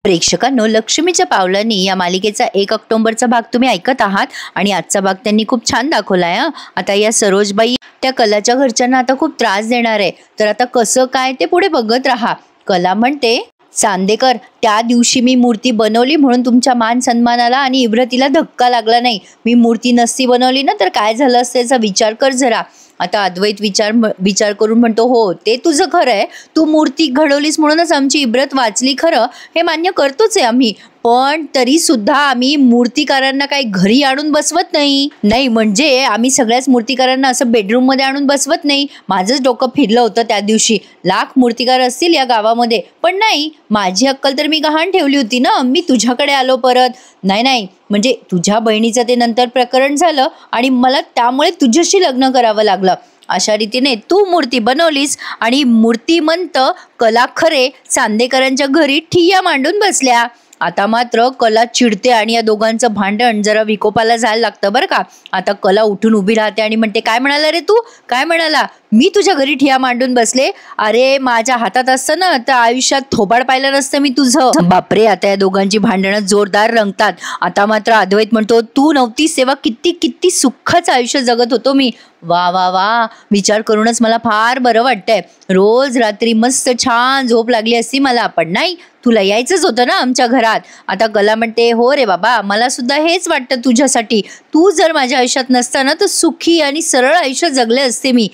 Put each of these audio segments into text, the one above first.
प्रेक्षकांनो, लक्ष्मीच्या पावलांनी या मालिकेचा 1 ऑक्टोबरचा भाग तुम्ही ऐकत आहात आणि आजचा भाग त्यांनी खूप छान दाखवलाय. आता या सरोजबाई त्या कलाच्या घरच्यांना आता खूप त्रास देणार आहे. तर आता कसं काय ते पुढे बघत राहा. कला म्हणते, चांदेकर, त्या दिवशी मी मूर्ती बनवली म्हणून तुमच्या मान सन्मानाला आणि इब्रतीला धक्का लागला नाही. मी मूर्ती नसती बनवली ना तर काय झालं असतं याचा विचार कर जरा. आता अद्वैत विचार करून म्हणतो, हो ते तुझं खरं आहे, तू मूर्ती घडवलीस म्हणूनच आमची इब्रत वाचली, खरं हे मान्य करतोच आहे आम्ही. पण तरी सुद्धा आम्ही मूर्तिकारांना काही घरी आणून बसवत नाही म्हणजे आम्ही सगळ्याच मूर्तिकारांना असं बेडरूम मध्ये आणून बसवत नाही. माझंच डोकं फिरलं होतं त्या दिवशी. लाख मूर्तिकार असतील या गावामध्ये, पण नाही, माझी अक्कल तर मी गहाण ठेवली होती ना. मी तुझ्याकडे आलो परत. नाही म्हणजे तुझ्या बहिणीचं ते नंतर प्रकरण झालं आणि मला त्यामुळे तुझ्याशी लग्न करावं लागलं. अशा रीतीने तू मूर्ती बनवलीस आणि मूर्तिमंत कला खरे चांदेकरांच्या घरी ठिय्या मांडून बसल्या. आता मात्र कला चिडते आणि या दोघांचं भांडण जरा विकोपाला जायला लागतं बरं का. आता कला उठून उभी राहते आणि म्हणते, काय म्हणाला रे तू? काय म्हणाला? मी तुझ्या घरी ठिया मांडून बसले? अरे माझ्या हातात असतं ना तर आयुष्यात थोबाड पाहिलं नसतं मी तुझं. बापरे. आता या दोघांची भांडणं जोरदार रंगतात. आता मात्र अद्वैत म्हणतो, तू नव्हतीस तेव्हा किती सुखाचं आयुष्य जगत होतो मी. वा वा वा, विचार करूनच मला फार बरं वाटतंय. रोज रात्री मस्त छान झोप लागली असती मला. पण नाही, तुला यायचंच होतं ना आमच्या घरात. आता कला म्हणते, हो रे बाबा, मला सुद्धा हेच वाटतं तुझ्यासाठी. तू जर माझ्या आयुष्यात नसताना तर सुखी आणि सरळ आयुष्य जगले असते मी.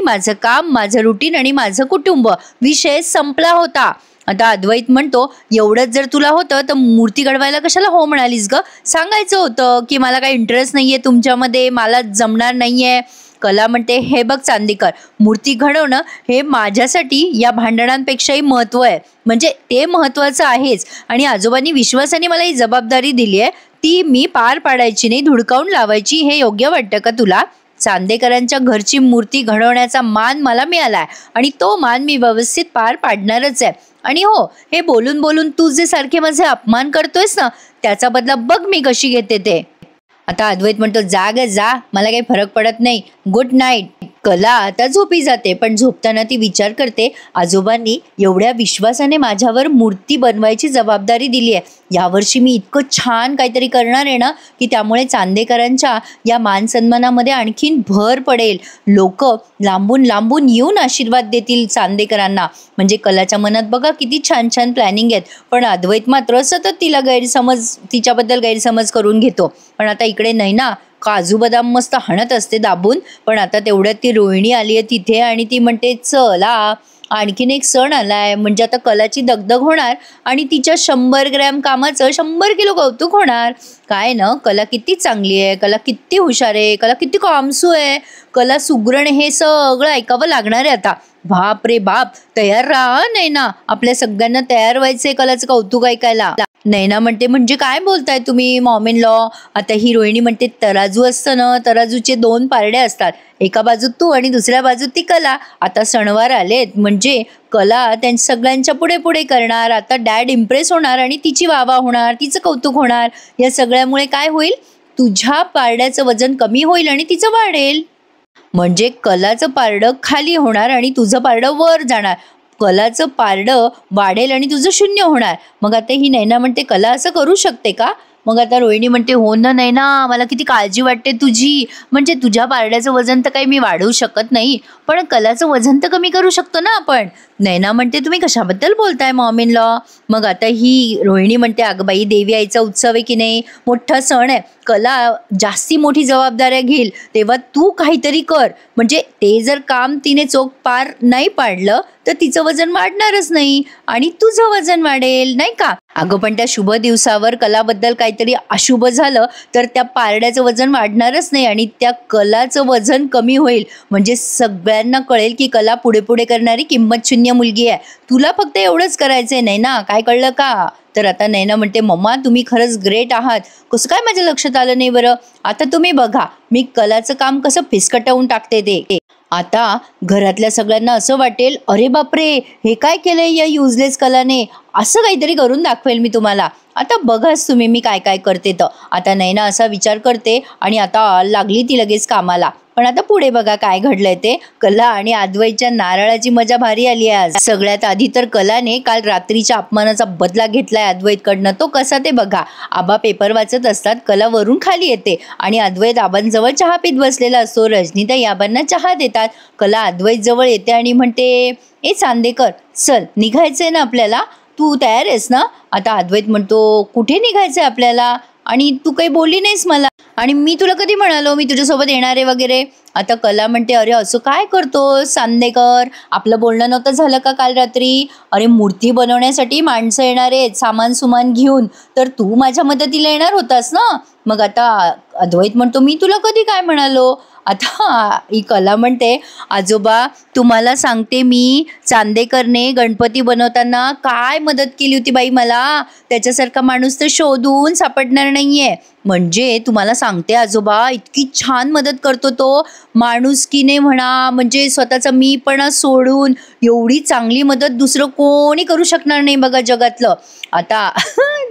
माझं काम, माझं रुटीन आणि माझं कुटुंब, विषय संपला होता. आता अद्वैत म्हणतो, एवढंच जर तुला होतं तर मूर्ती घडवायला कशाला हो म्हणालीस ग? सांगायचं होतं की मला काही इंटरेस्ट नाहीये तुमच्यामध्ये, मला जमणार नाहीये. कला म्हणते, हे बघ चांदेकर, मूर्ती घडवणं हे माझ्यासाठी या भांडणांपेक्षाही महत्त्व आहे. म्हणजे ते महत्त्वाचं आहेच आणि आजोबांनी विश्वासाने मला ही जबाबदारी दिली आहे, ती मी पार पाडायची नाही, धुडकावून लावायची. हे योग्य वाटतं का तुला? चांदेकरांच्या घरची मूर्ती घडवण्याचा मान मला मिळालाय आणि तो मान मी व्यवस्थित पार पाडणारच आहे. आणि हो, हे बोलून बोलून तू जे सारखे माझे अपमान करतोयस ना, त्याचा बदला बघ मी कशी घेते ते. आता अद्वैत म्हणतो, जा ग जा, मला काही फरक पडत नाही, गुड नाईट. कला आता झोपी जाते, पण झोपताना ती विचार करते, आजोबांनी एवढ्या विश्वासाने माझ्यावर मूर्ती बनवायची जबाबदारी दिली आहे. यावर्षी मी इतकं छान काहीतरी करणार आहे ना की त्यामुळे चांदेकरांच्या या मान सन्मानामध्ये आणखीन भर पडेल. लोक लांबून लांबून येऊन आशीर्वाद देतील चांदेकरांना. म्हणजे कलाच्या मनात बघा किती छान छान प्लॅनिंग आहेत. पण अद्वैत मात्र सतत तिच्याबद्दल गैरसमज करून घेतो. पण आता इकडे नाही ना, काजू बदाम मस्त हणत असते दाबून. पण आता तेवढ्यात ती रोहिणी आली आहे तिथे आणि ती म्हणते, चला आणखीन एक सण आलाय, म्हणजे आता कलाची दगदग होणार आणि तिच्या 100 ग्रॅम कामाचं 100 किलो कौतुक होणार. काय ना, कला किती चांगली आहे, कला किती हुशार आहे, कला किती कामसू आहे, कला सुगरण, हे सगळं ऐकावं लागणार आहे आता. बाप रे बाप, तयार राहा नैना, आपल्या सगळ्यांना तयार व्हायचंय कलाचं कौतुक ऐकायला. नैना म्हणते, म्हणजे काय बोलताय तुम्ही मॉम इन लॉ? आता ही रोहिणी म्हणते, तराजू असतं ना, तराजूचे 2 पारडे असतात, एका बाजूत तू आणि दुसऱ्या बाजूत ती कला. आता सणवार आलेत म्हणजे कला त्यांच्या सगळ्यांच्या पुढे पुढे करणार. आता डॅड इम्प्रेस होणार आणि तिची वावा होणार, तिचं कौतुक होणार. या सगळ्यामुळे काय होईल, तुझ्या पारड्याचं वजन कमी होईल आणि तिचं वाढेल. म्हणजे कलाचं पारडं खाली होणार आणि तुझं पारडं वर जाणार. कलाचं पारडं वाढेल आणि तुझं 0 होणार. मग आता ही नैना म्हणते, कला असं करू शकते का? मग आता रोहिणी म्हणते, हो ना नैना, मला किती काळजी वाटते तुझी. म्हणजे तुझ्या पारड्याचं वजन तर काही मी वाढवू शकत नाही, पण कलाचं वजन तर कमी करू शकतो ना आपण. नैना म्हणते, तुम्ही कशाबद्दल बोलताय मॉम इन लॉ? मग आता ही रोहिणी म्हणते, अगं बाई, देवी आईचा उत्सव आहे की नाही, मोठा सण आहे, कला जास्ती मोठी जबाबदाऱ्या घेईल, तेव्हा तू काहीतरी कर. म्हणजे ते जर काम तिने चोख पार नाही पाडलं तर तिचं वजन वाढणारच नाही आणि तुझं वजन वाढेल, नाही का? अगं पण त्या शुभ दिवसावर कलाबद्दल काहीतरी अशुभ झालं तर त्या पारड्याचं वजन वाढणारच नाही आणि त्या कलाचं वजन कमी होईल. म्हणजे सगळ्यांना कळेल की कला पुढे पुढे करणारी किंमत शून्य मुलगी आहे. तुला फक्त एवढंच करायचंय नाही ना, काय कळलं का? तर आता नैना म्हणते, मम्मा तुम्ही खरंच ग्रेट आहात, कसं काय माझ्या लक्षात आलं नाही बरं? आता तुम्ही बघा मी कलाचं काम कसं फिसकटवून टाकते ते. आता घरातल्या सगळ्यांना असं वाटेल, अरे बापरे, हे काय केलंय या युजलेस कलाने, असं काहीतरी करून दाखवेल मी तुम्हाला. आता बघाच तुम्ही मी काय काय करते तर. आता नैना असा विचार करते आणि आता लागली ती लगेच कामाला. पण आता पुढे बघा काय घडलंय ते. कला आणि अद्वैतच्या नारळाची मजा भारी आली आज. सगळ्यात आधी तर कलाने काल रात्रीच्या अपमानाचा बदला घेतलाय अद्वैतकडनं. तो कसा ते बघा. आबा पेपर वाचत असतात, कला वरून खाली येते आणि अद्वैत आबांजवळ चहा पीत बसलेला असतो. रजनीताई आबांना चहा देतात. कला अद्वैत जवळ येते आणि म्हणते, ए चांदेकर, चल निघायचंय ना आपल्याला, तू तयार आहेस ना? आता अद्वैत म्हणतो, कुठे निघायचंय आपल्याला? आणि तू काही बोलली नाहीस मला, आणि मी तुला कधी म्हणालो मी तुझ्यासोबत येणार आहे वगैरे. आता कला म्हणते, अरे असं काय करतोस चांदेकर, आपलं बोलणं नव्हतं झालं का काल रात्री? अरे मूर्ती बनवण्यासाठी माणसं येणार आहेत सामान सुमान घेऊन, तर तू माझ्या मदतीला येणार होतास ना. मग आता अद्वैत म्हणतो, मी तुला कधी काय म्हणालो? आता ही कला म्हणते, आजोबा तुम्हाला सांगते मी, चांदेकरने गणपती बनवताना काय मदत केली होती बाई मला, त्याच्यासारखा माणूस तर शोधून सापडणार नाहीये. म्हणजे तुम्हाला सांगते आजोबा, इतकी छान मदत करतो तो, माणुसकीने म्हणा, म्हणजे स्वतःचा मीपणा सोडून एवढी चांगली मदत दुसरं कोणी करू शकणार नाही बघा जगातलं. आता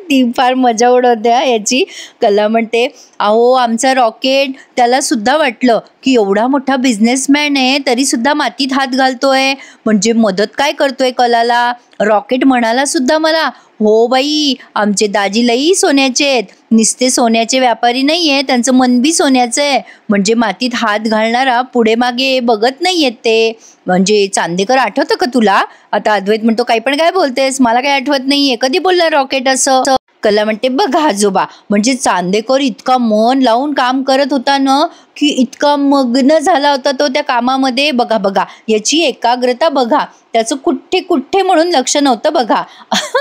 ती फार मजा उडवते याची. कला म्हणते, अहो आमचा रॉकेट, त्याला सुद्धा वाटलं की एवढा मोठा बिझनेसमॅन आहे तरी सुद्धा मातीत हात घालतोय, म्हणजे मदत काय करतोय कलाला. रॉकेट म्हणाला सुद्धा मला, हो बाई आमचे दाजी लई सोन्याचे आहेत, नुसते सोन्याचे व्यापारी नाही आहे, त्यांचं मन बी सोन्याचं आहे, म्हणजे मातीत हात घालणारा पुढे मागे बघत नाही आहेत ते. म्हणजे चांदेकर आठवतं का तुला? आता अद्वैत म्हणतो, काही पण काय बोलतेस, मला काही आठवत नाहीये, कधी बोलला रॉकेट असं? कला म्हणते, बघा आजोबा, म्हणजे चांदेकर इतका मन लावून काम करत होता ना, की इतका मग्न झाला होता तो त्या कामामध्ये. बघा बघा याची एकाग्रता बघा, त्याचं कुठे कुठे म्हणून लक्ष नव्हतं बघा.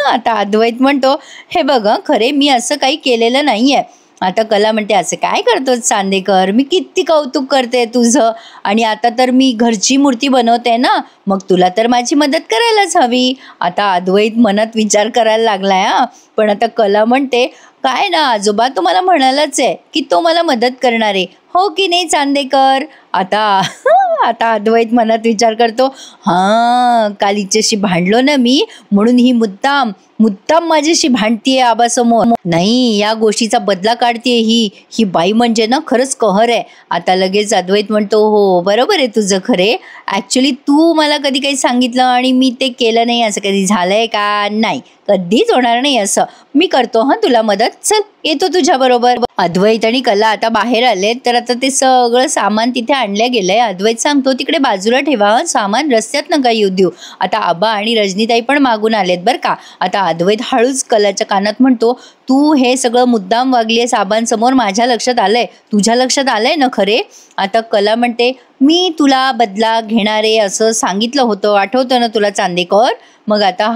आता अद्वैत म्हणतो, हे बघ खरे मी असं काही केलेलं नाहीये. आता कला म्हणते, असं काय करतोस चांदेकर, मी किती कौतुक करते तुझं, आणि आता तर मी घरची मूर्ती बनवते ना, मग तुला तर माझी मदत करायलाच हवी. आता अद्वैत मनात विचार करायला लागलाय पण आता कला म्हणते, काय ना आजोबा, तो मला म्हणालाच आहे की तो मला मदत करणार आहे, हो की नाही चांदेकर? आता अद्वैत मनात विचार करतो, काल हिच्याशी भांडलो ना मी, म्हणून ही मुद्दाम माझ्याशी भांडतीये आबासमोर, नाही या गोष्टीचा बदला काढतीये ही बाई म्हणजे ना खरंच कहर आहे. आता लगेच अद्वैत म्हणतो, हो बरोबर आहे तुझं खरे, ॲक्च्युली तू मला कधी काही सांगितलं आणि मी ते केलं नाही, असं कधी झालंय का? नाही, कधीच होणार नाही असं. मी करतो तुला मदत, चल येतो तुझ्या बरोबर. अद्वैत आणि कला आता बाहेर आले, तर आता ते सगळं सामान तिथे आणलं गेलंय. अद्वैत सांगतो, तिकडे बाजूला ठेवा सामान, रस्त्यात नका येऊ देऊ. आता आबा आणि रजनीताई पण मागून आलेत बरं का. आता अद्वैत हळूच कलाच्या कानात म्हणतो, तू हे सगळं मुद्दाम वागलीयस आबांसमोर, माझ्या लक्षात आलंय, तुझ्या लक्षात आलंय ना खरे? आता कला म्हणते, मी तुला बदला घेणारे असं सांगितलं होतं, आठवतं ना तुला चांदेकर? मग आता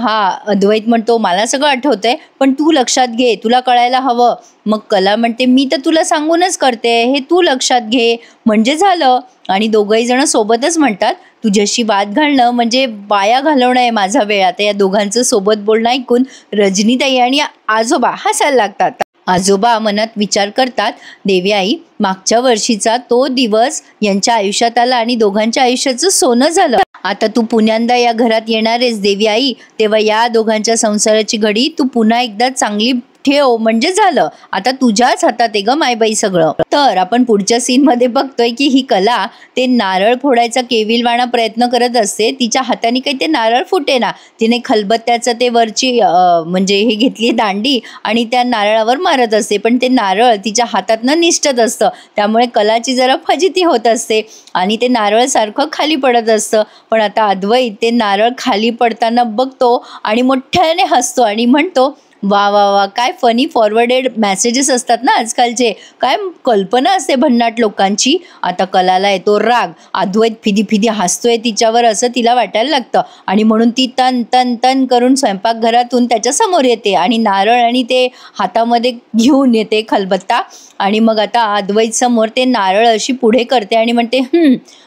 अद्वैत म्हणतो, मला सगळं आठवतंय, पण तू लक्षात घे, तुला कळायला हवं. मग कला म्हणते, मी तर तुला सांगूनच करते, हे तू लक्षात घे म्हणजे झालं. आणि दोघंही जण सोबतच म्हणतात, तुझ्याशी वाद घालणं म्हणजे बाया घालवणं आहे माझा वेळ. आता या दोघांचं सोबत बोलणं ऐकून रजनीताई आणि आजोबा हसायला लागतात. आजोबा मनात विचार करतात, देवी आई, मागच्या वर्षीचा तो दिवस यांच्या आयुष्यात आला आणि दोघांच्या आयुष्याचं सोनं झालं. आता तू पुण्यांदा या घरात येणार आहेस देवी आई, तेव्हा या दोघांच्या संसाराची घडी तू पुन्हा एकदा चांगली ठेव म्हणजे झालं. आता तुझ्याच हातात आहे ग मायबाई सगळं. तर आपण पुढच्या सीन मध्ये बघतोय की ही कला ते नारळ फोडायचा केविलवाणा प्रयत्न करत असते. तिच्या हाताने काही ते नारळ फुटे ना, तिने खलबत्त्याचं ते वरची म्हणजे हे घेतली दांडी आणि त्या नारळावर मारत असते, पण ते नारळ तिच्या हातातनं निष्ठत असतं, त्यामुळे कलाची जरा फजिती होत असते आणि ते नारळ सारखं खाली पडत असतं. पण आता अद्वैत ते नारळ खाली पडताना बघतो आणि मोठ्याने हसतो आणि म्हणतो, वा वा वा, काय फनी फॉरवर्डेड मेसेजेस असतात ना आजकालचे, काय कल्पना असते भन्नाट लोकांची. आता कलाला येतो राग, अद्वैत फिदी फिदी हसतोय तिच्यावर असं तिला वाटायला लागतं आणि म्हणून ती तन तन तन करून स्वयंपाकघरातून त्याच्या समोर येते आणि नारळ आणि ते हातामध्ये घेऊन येते खलबत्ता, आणि मग आता अद्वैत समोर ते नारळ अशी पुढे करते आणि म्हणते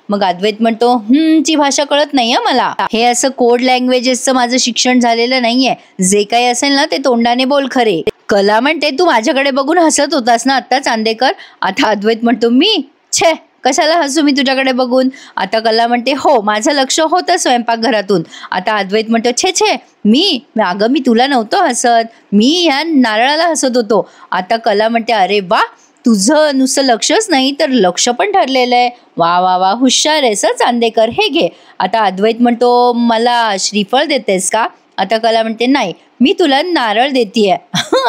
मग अद्वैत म्हणतो, ची भाषा कळत नाही मला, हे असं कोड लँग्वेजेसचं माझं शिक्षण झालेलं नाहीये, जे काही असेल ना ते तोंडाने बोल खरे. कला म्हणते, तू माझ्याकडे बघून हसत होतास ना आता चांदेकर? आता अद्वैत म्हणतो, मी छे कशाला हसू मी तुझ्याकडे बघून? आता कला म्हणते, हो माझं लक्ष होतं स्वयंपाकघरातून. आता अद्वैत म्हणतो, छे छे, अगं मी तुला नव्हतं हसत, मी या नारळाला हसत होतो. आता कला म्हणते, अरे वा, तुझं नुसतं लक्षच नाही तर लक्ष पण ठरलेलं आहे. वा वा वा, हुशार आहेस हं चांदेकर, हे घे. आता अद्वैत म्हणतो, मला श्रीफळ देतेस का? आता कला म्हणते, नाही, मी तुला नारळ देतीये.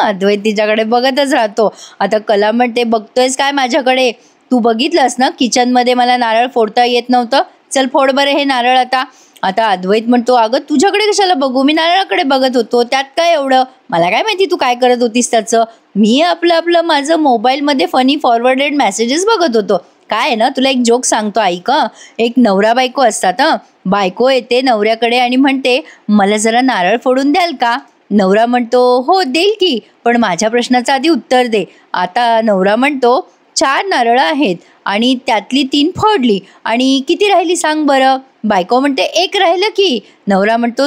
अद्वैत तिच्याकडे बघतच राहतो. आता कला म्हणते, बघतोयस काय माझ्याकडे? तू बघितलंस ना किचनमध्ये मला नारळ फोडता येत नव्हतं, चल फोड बरं हे नारळ आता. आता अद्वैत म्हणतो, अगं तुझ्याकडे कशाला बघू, मी नारळाकडे बघत होतो, त्यात काय एवढं, मला काय माहिती तू काय करत होतीस त्याचं. मी आपलं आपलं माझं मोबाईलमध्ये फनी फॉरवर्डेड मेसेजेस बघत होतो. काय आहे ना, तुला एक जोक सांगतो, ऐक हं. एक नवरा बायको असतात हं. बायको येते नवऱ्याकडे आणि म्हणते, मला जरा नारळ फोडून द्याल का? नवरा म्हणतो, हो देईल की, पण माझ्या प्रश्नाचं आधी उत्तर दे. आता नवरा म्हणतो, 4 नारळं आहेत आणि त्यातली 3 फोडली आणि किती राहिली सांग बरं. बायको म्हणते, 1 राहिलं की. नवरा म्हणतो,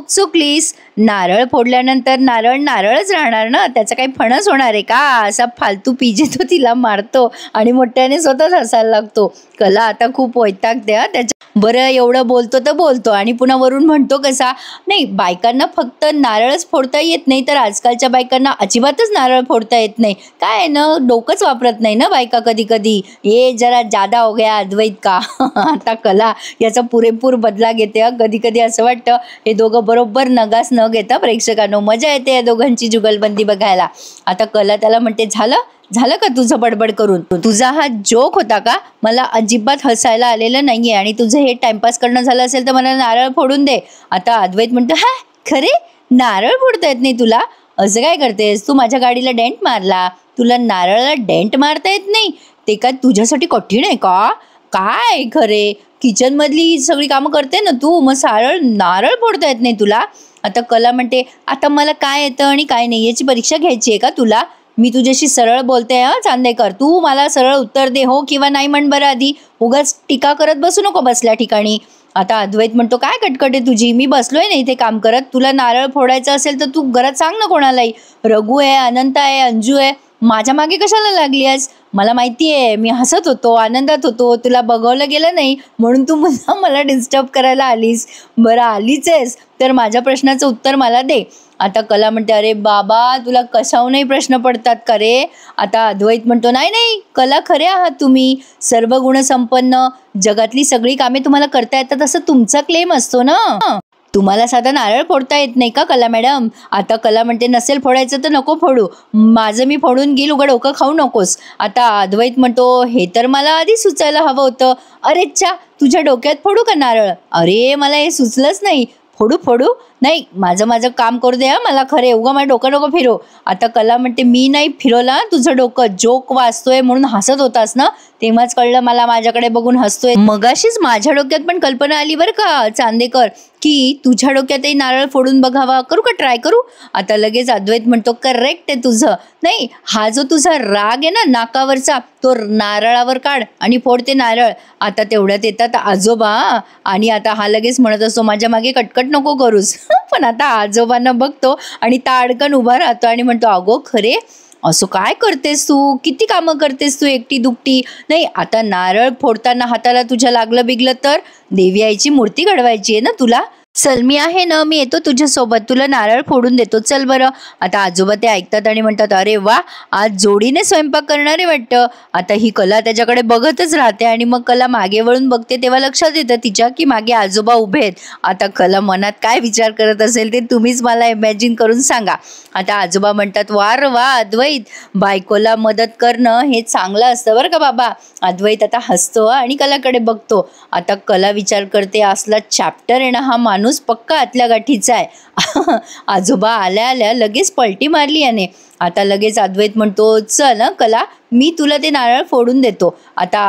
चुकलीस. नारळ फोडल्यानंतर नारळ नारळच राहणार ना, त्याचा काही फणस होणार आहे का? असा फालतू पीजे तो तिला मारतो आणि मोठ्याने स्वतःच हसायला लागतो. कला आता खूप वैतागते हा त्याच्या. बरं एवढं बोलतो तर बोलतो आणि पुन्हा वरून म्हणतो कसा, नाही बायकांना फक्त नारळच फोडता येत नाही, तर आजकालच्या बायकांना अजिबातच नारळ फोडता येत नाही. काय आहे ना, डोकंच वापरत नाही ना बायका कधी कधी. ये जरा जादा हो गया अद्वैत का. आता कला याचा पुरेपूर बदला घेते. कधी कधी असं वाटतं हे दोघं बरोबर नगास न घेता प्रेक्षकांनो मजा येते या दोघांची जुगलबंदी बघायला. आता कला त्याला म्हणते, झालं का तुझं बडबड करून? तुझा हा जोक होता का? मला अजिबात हसायला आलेलं नाहीये आणि तुझं हे टाइमपास करणं झालं असेल तर मला नारळ फोडून दे. आता अद्वैत म्हणतो, हा खरे नारळ फोडता येत नाही तुला? असं काय करतेस तू? माझ्या गाडीला डेंट मारला, तुला नारळाला डेंट मारता येत नाही? ते काय तुझ्यासाठी कठीण आहे का? काय खरे, किचन मधली सगळी कामं करते ना तू, मग नारळ फोडता येत नाही तुला? आता कला म्हणते, आता मला काय येतं आणि काय नाही याची परीक्षा घ्यायची आहे का तुला? मी तुझ्याशी सरळ बोलते हा चांदेकर, तू मला सरळ उत्तर दे, हो किंवा नाही म्हण बरं आधी. उगाच टीका करत बसू नको बसल्या ठिकाणी. आता अद्वैत म्हणतो, काय कटकट आहे तुझी, मी बसलोय ना इथे काम करत. तुला नारळ फोडायचं असेल तर तू घरात सांग ना कोणालाही. रघु आहे, अनंत आहे, अंजू आहे, माझ्या मागे कशाला लागली आहेस? मला माहिती आहे मी हसत होतो, आनंदात होतो, तुला बघवलं गेलं नाही म्हणून तू मला डिस्टर्ब करायला आलीस. बरं आलीच आहेस तर माझ्या प्रश्नाचं उत्तर मला दे. आता कला म्हणते, अरे बाबा तुला कशाहूनही प्रश्न पडतात का रे? आता अद्वैत म्हणतो, नाही कला खरे आहात तुम्ही, सर्व गुण संपन्न, जगातली सगळी कामे तुम्हाला करता येतात असं तुमचा क्लेम असतो ना. तुम्हाला साधा नारळ फोडता येत नाही का कला मॅडम? आता कला म्हणते, नसेल फोडायचं तर नको फोडू, माझं मी फोडून घेईल, उघड डोकं खाऊ नकोस. आता अद्वैत म्हणतो, हे तर मला आधी सुचायला हवं होतं. अरे च्छा, तुझ्या डोक्यात फोडू का नारळ? अरे मला हे सुचलंच नाही. फोडू नाही, माझं काम करू दे, मला खरे, उगा माझं डोकं नको फिरो. आता कला म्हणते, मी नाही फिरवला तुझं डोकं, जोक वाचतोय म्हणून हसत होतास ना, तेव्हाच कळलं मला माझ्याकडे बघून हसतोय. मगाशीच माझ्या डोक्यात पण कल्पना आली बरं का चांदेकर, की तुझ्या डोक्यातही नारळ फोडून बघावा, करू का, ट्राय करू? आता लगेच अद्वैत म्हणतो, करेक्ट आहे तुझं. नाही, हा जो तुझा राग आहे ना नाकावरचा, तो नारळावर काढ आणि फोडते नारळ. आता तेवढ्यात येतात आजोबा आणि आता हा लगेच म्हणत असतो, माझ्या मागे कटकट नको करूस. पण आता आजोबांना बघतो आणि ताडकन उभा राहतो आणि म्हणतो, अगो खरे असं काय करतेस तू, किती कामं करतेस तू एकटी दुकटी. नाही, आता नारळ फोडताना हाताला तुझ्या लागलं बिगलं तर देवी आईची मूर्ती घडवायची आहे ना तुला. चल मी आहे ना, मी येतो तुझ्यासोबत, तुला नारळ फोडून देतो, चल बरं. आता आजोबा ते ऐकतात आणि म्हणतात, अरे वा, आज जोडीने स्वयंपाक करणारे वाटतं. आता ही कला त्याच्याकडे बघतच राहते आणि मग कला मागे वळून बघते तेव्हा लक्षात येतं तिच्या की मागे आजोबा उभे आहेत. आता कला मनात काय विचार करत असेल ते तुम्हीच मला इमॅजिन करून सांगा. आता आजोबा म्हणतात, वा अद्वैत, बायकोला मदत करणं हे चांगलं असतं बरं का बाबा. अद्वैत आता हसतो आणि कलाकडे बघतो. आता कला विचार करते, असला चॅप्टर आहे ना हा माणूस पक्का आतल्या गाठीचा आहे. आजोबा आल्या लगेच पलटी मारली याने. आता लगेच अद्वैत म्हणतो, चल कला, मी तुला ते नारळ फोडून देतो. आता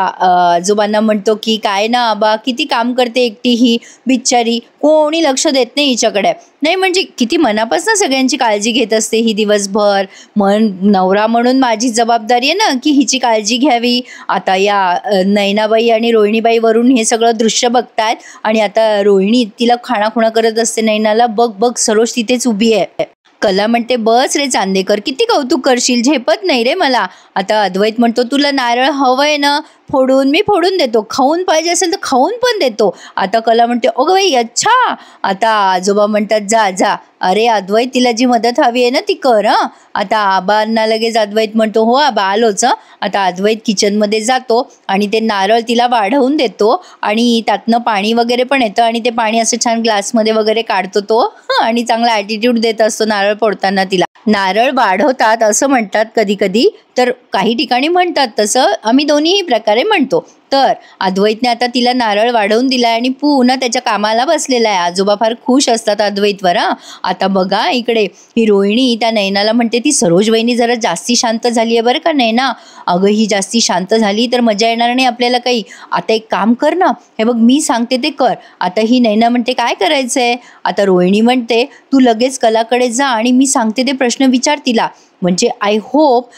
आजोबांना म्हणतो की काय ना आबा, किती काम करते एकटी ही बिचारी, कोणी लक्ष देत नाही हिच्याकडे. नाही म्हणजे किती मनापासून सगळ्यांची काळजी घेत असते ही दिवसभर. नवरा म्हणून माझी जबाबदारी आहे ना की हिची काळजी घ्यावी. आता या नैनाबाई आणि रोहिणीबाई वरून हे सगळं दृश्य बघतायत आणि आता रोहिणी तिला खाणाखुणा करत असते नैनाला, बघ सरोज तिथेच उभी आहे. कला म्हणते, बस रे चांदेकर, किती कौतुक करशील, झेपत नाही रे मला. आता अद्वैत म्हणतो, तुला नारळ हवंय ना, फोडून मी फोडून देतो, खाऊन पाहिजे असेल तर खाऊन पण देतो. आता कला म्हणते अगं बाई अच्छा. आता आजोबा म्हणतात जा जा, अरे अद्वैत तिला जी मदत हवी आहे ना ती कर हं. आता आबांना लगेच अद्वैत म्हणतो हो आबा आलोच. आता अद्वैत किचनमध्ये जातो आणि ते नारळ तिला वाढवून देतो आणि त्यातनं पाणी वगैरे पण येतं आणि ते पाणी असं छान ग्लासमध्ये वगैरे काढतो तो आणि चांगला ॲटिट्यूड देत असतो नारळ फोडताना तिला. नारळ वाढवतात असं म्हणतात कधी कधी, तर काही ठिकाणी म्हणतात तसं, आम्ही दोन्हीही प्रकारे म्हणतो. तर अद्वैतने आता तिला नारळ वाढवून दिलाय आणि पुन्हा त्याच्या कामाला बसलेला आहे. आजोबा फार खुश असतात अद्वैतवर. आता बघा इकडे ही रोहिणी त्या नयनाला म्हणते ती सरोज वहिनी जरा जास्ती शांत झाली आहे बरं का नयना. अगं ही जास्ती शांत झाली तर मजा येणार नाही आपल्याला काही. आता एक काम कर ना, हे बघ मी सांगते ते कर. आता ही नयना म्हणते काय करायचंय. आता रोहिणी म्हणते तू लगेच कलाकडे जा आणि मी सांगते ते प्रश्न विचार तिला. म्हणजे आय होप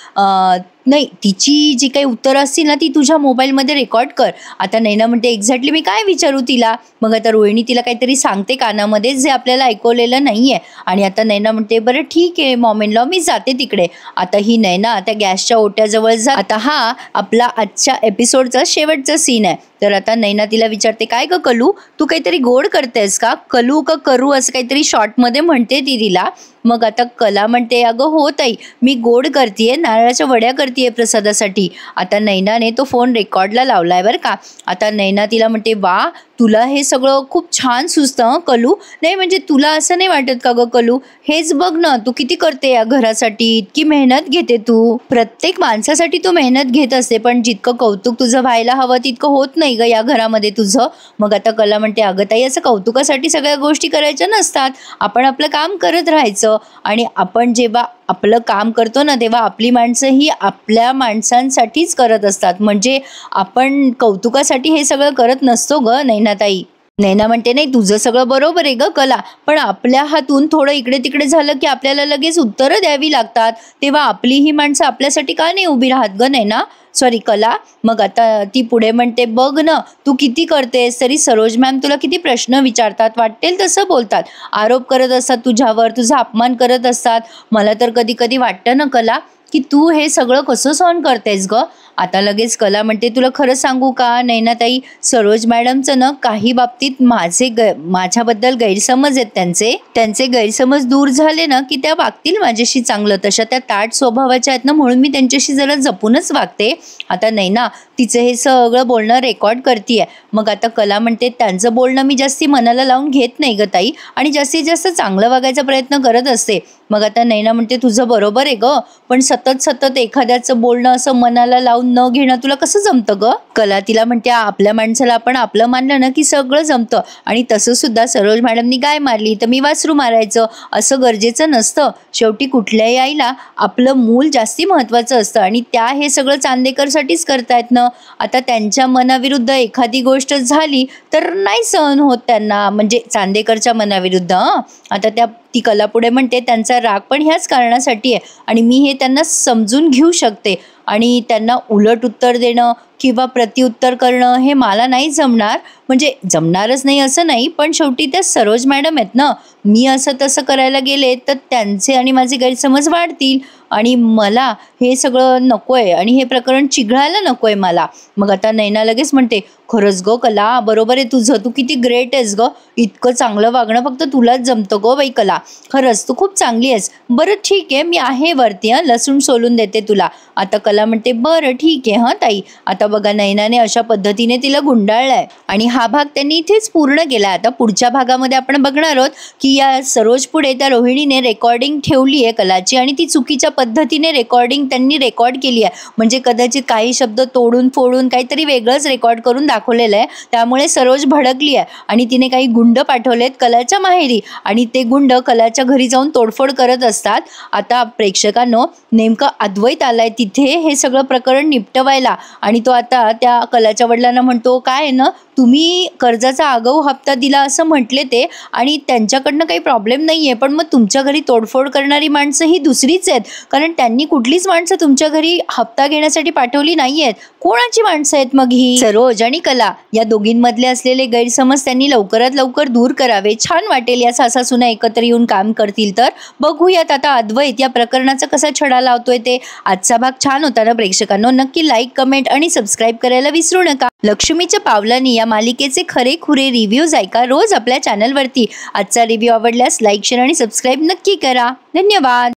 नाही तिची जी काही उत्तरं असतील ना ती तुझ्या मोबाईलमध्ये रेकॉर्ड कर. आता नैना म्हणते एक्झॅक्टली मी काय विचारू तिला. मग आता रोहिणी तिला काहीतरी सांगते कानामध्ये जे आपल्याला ऐकवलेलं नाही आहे. आणि आता नैना म्हणते बरं ठीक आहे मॉम इन लॉ मी जाते तिकडे. आता ही नैना त्या गॅसच्या ओट्याजवळ जा. आता हा आपला आजच्या एपिसोडचा शेवटचा सीन आहे. तर आता नैना तिला विचारते काय ग कलू तू काहीतरी गोड करतेस का. कलू का करू असं काहीतरी शॉर्टमध्ये म्हणते ती तिला. मग आता कला म्हणते अगं हो ताई मी गोड करतेय, नारळाच्या वड्या करतेय प्रसादासाठी. आता नैनाने तो फोन रेकॉर्डला लावलाय बरं का. आता नैना तिला म्हणते वा तुला हे सगळं खूप छान सुचतं कलू. नाही म्हणजे तुला असं नाही वाटत का ग कलू, हेच बघ ना तू किती करते या घरासाठी, इतकी मेहनत घेते तू. प्रत्येक माणसासाठी तू मेहनत घेत असते पण जितकं कौतुक तुझं व्हायला हवं तितकं होत नाही ग या घरामध्ये तुझं. मग आता कला म्हणते अगं ताई असं कौतुकासाठी सगळ्या गोष्टी करायच्या नसतात, आपण आपलं काम करत राहायचं. आणि आपण जेव्हा आपलं काम करतो ना तेव्हा आपली माणसं ही आपल्या माणसांसाठीच करत असतात. म्हणजे आपण कौतुकासाठी हे सगळं करत नसतो ग नैनाताई. नैना म्हणते नाही तुझं सगळं बरोबर आहे ग कला, पण आपल्या हातून थोडं इकडे तिकडे झालं की आपल्याला लगेच उत्तरं द्यावी लागतात. तेव्हा आपली ही माणसं आपल्यासाठी का नाही उभी राहत ग नैना, सॉरी कला. मग आता ती पुढे म्हणते बघ ना तू किती करतेस तरी सरोज मॅम तुला किती प्रश्न विचारतात, वाटेल तसं बोलतात, आरोप करत असतात तुझ्यावर, तुझा अपमान करत असतात. मला तर कधी कधी वाटतं ना कला की तू हे सगळं कसं सहन करतेस ग. आता लगेच कला म्हणते तुला खरं सांगू का नैनाताई, सरोज मॅडमचं ना काही बाबतीत माझ्याबद्दल गैरसमज आहेत. त्यांचे गैरसमज दूर झाले ना की त्या वागतील माझ्याशी चांगलं. तशा त्या ताट स्वभावाच्या आहेत ना म्हणून मी त्यांच्याशी जरा जपूनच वागते. आता नैना तिचं हे सगळं बोलणं रेकॉर्ड करतीये. मग आता कला म्हणते त्यांचं बोलणं मी जास्ती मनाला लावून घेत नाही ग ताई आणि जास्तीत जास्त चांगलं वागायचा प्रयत्न करत असते. मग आता नैना म्हणते तुझं बरोबर आहे ग, पण सतत एखाद्याचं बोलणं असं मनाला लावून न घेणं तुला कसं जमतं ग. कला तिला म्हणते आपल्या माणसाला आपण आपलं मानलं ना की सगळं जमतं. आणि तसं सुद्धा सरोज मॅडमनी गाय मारली तर मी वासरू मारायचं असं गरजेचं नसतं. शेवटी कुठल्याही आईला आपलं मूल जास्ती महत्त्वाचं असतं आणि त्या हे सगळं चांदेकरसाठीच करतायत ना. आता त्यांच्या मनाविरुद्ध एखादी गोष्ट झाली तर नाही सहन होत त्यांना, म्हणजे चांदेकरच्या मनाविरुद्ध. आता ती कला पुढे म्हणते त्यांचा राग पण ह्याच कारणासाठी आहे आणि मी हे त्यांना समजून घेऊ शकते. आणि त्यांना उलट उत्तर देणं किंवा प्रतिउत्तर करणं हे मला नाही जमणार. म्हणजे जमणारच नाही असं नाही, पण शेवटी त्या सरोज मॅडम आहेत ना, मी असं तसं करायला गेले तर त्यांचे आणि माझे गैरसमज वाढतील आणि मला हे सगळं नको आहे आणि हे प्रकरण चिघळायला नको आहे मला. मग आता नैना लगेच म्हणते खरंच गो कला बरोबर आहे तुझं, तू किती ग्रेट आहेस ग, इतकं चांगलं वागणं फक्त तुलाच जमतं गो बाई कला, खरंच तू खूप चांगली आहेस. बरं ठीक आहे मी आहे वरती लसूण सोलून देते तुला. आता कला म्हणते बरं ठीक आहे ताई. आता बघा नैनाने अशा पद्धतीने तिला गुंडाळलाय आणि हा भाग त्यांनी इथेच पूर्ण केला. आता पुढच्या भागामध्ये आपण बघणार आहोत की या सरोज पुढे त्या रोहिणीने रेकॉर्डिंग ठेवली आहे कलाची आणि ती चुकीच्या पद्धतीने त्यांनी रेकॉर्ड केली आहे. म्हणजे कदाचित काही शब्द तोडून फोडून काहीतरी वेगळंच रेकॉर्ड करून दाखवलेलं आहे. त्यामुळे सरोज भडकली आहे आणि तिने काही गुंड पाठवलेत कलाच्या माहेरी आणि ते गुंड कलाच्या घरी जाऊन तोडफोड करत असतात. आता प्रेक्षकांनो नेमकं अद्वैत आलाय तिथे हे सगळं प्रकरण निपटवायला आणि तो आता त्या कलाच्या वडिलांना म्हणतो काय ना तुम्ही कर्जाचा आगाऊ हप्ता दिला असं म्हटले ते, आणि त्यांच्याकडनं काही प्रॉब्लेम नाहीये, पण मग तुमच्या घरी तोडफोड करणारी माणसं ही दुसरीच आहेत, कारण त्यांनी कुठलीच माणसं तुमच्या घरी हप्ता घेण्यासाठी पाठवली नाहीयेत. कोणाची माणसं आहेत मग ही? सरोज आणि कला या दोघींमधले असलेले गैरसमज त्यांनी लवकरात लवकर दूर करावे. छान वाटेल या सासा-सुना एकत्र येऊन काम करतील तर. बघूयात आता अद्वैत या प्रकरणाचा कसा छडा लावतोय ते. आजचा भाग छान होता ना प्रेक्षकांनो? नक्की लाईक, कमेंट आणि सबस्क्राईब करायला विसरू नका. लक्ष्मीच्या पावलांनी या मालिकेचे खरे-खुरे रिव्ह्यूज ऐका रोज आपल्या चॅनलवरती. आजचा रिव्ह्यू आवडल्यास लाईक, शेअर आणि सबस्क्राईब नक्की करा. धन्यवाद.